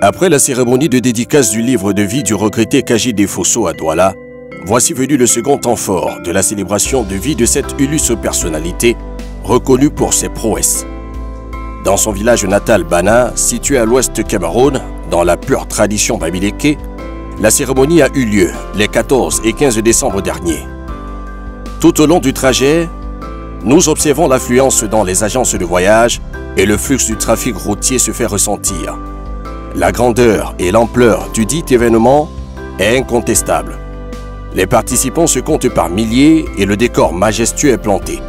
Après la cérémonie de dédicace du livre de vie du regretté Kaji Defosso à Douala, voici venu le second temps fort de la célébration de vie de cette illustre personnalité reconnue pour ses prouesses. Dans son village natal Bana, situé à l'ouest du Cameroun, dans la pure tradition bamileke, la cérémonie a eu lieu les 14 et 15 décembre dernier. Tout au long du trajet, nous observons l'affluence dans les agences de voyage et le flux du trafic routier se fait ressentir. La grandeur et l'ampleur du dit événement est incontestable. Les participants se comptent par milliers et le décor majestueux est planté.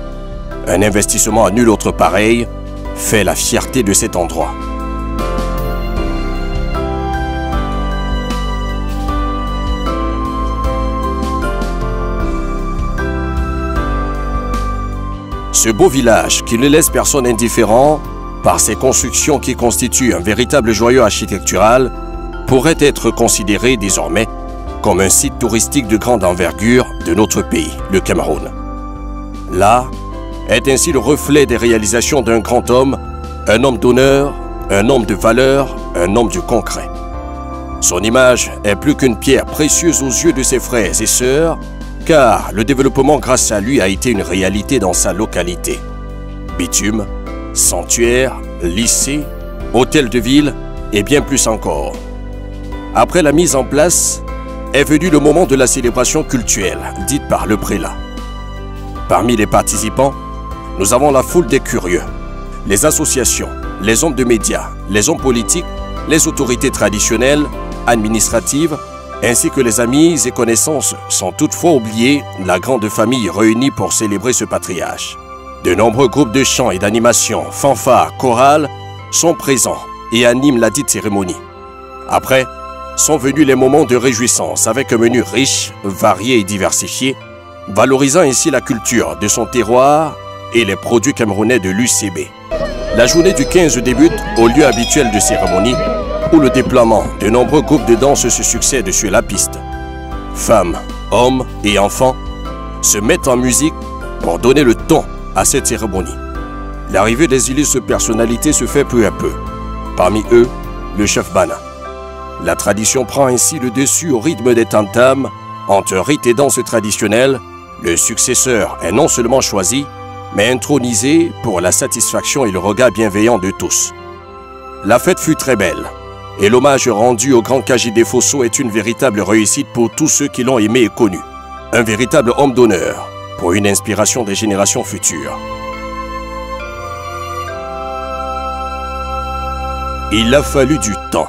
Un investissement à nul autre pareil fait la fierté de cet endroit. Ce beau village qui ne laisse personne indifférent par ses constructions qui constituent un véritable joyau architectural pourrait être considéré désormais comme un site touristique de grande envergure de notre pays, le Cameroun. Là est ainsi le reflet des réalisations d'un grand homme, un homme d'honneur, un homme de valeur, un homme du concret. Son image est plus qu'une pierre précieuse aux yeux de ses frères et sœurs, car le développement grâce à lui a été une réalité dans sa localité. Bitume, sanctuaire, lycée, hôtel de ville et bien plus encore. Après la mise en place, est venu le moment de la célébration cultuelle, dite par le prélat. Parmi les participants, nous avons la foule des curieux, les associations, les hommes de médias, les hommes politiques, les autorités traditionnelles, administratives, ainsi que les amis et connaissances, sans toutefois oublier la grande famille réunie pour célébrer ce patriarche. De nombreux groupes de chants et d'animation, fanfares, chorales sont présents et animent la dite cérémonie. Après, sont venus les moments de réjouissance avec un menu riche, varié et diversifié, valorisant ainsi la culture de son terroir et les produits camerounais de l'UCB. La journée du 15 débute au lieu habituel de cérémonie où le déploiement de nombreux groupes de danse se succèdent sur la piste. Femmes, hommes et enfants se mettent en musique pour donner le ton à cette cérémonie. L'arrivée des illustres personnalités se fait peu à peu. Parmi eux, le chef Bana. La tradition prend ainsi le dessus au rythme des tam-tams. Entre rites et danse traditionnelle, le successeur est non seulement choisi, mais intronisé pour la satisfaction et le regard bienveillant de tous. La fête fut très belle, et l'hommage rendu au grand Kaji Defosso est une véritable réussite pour tous ceux qui l'ont aimé et connu. Un véritable homme d'honneur pour une inspiration des générations futures. Il a fallu du temps.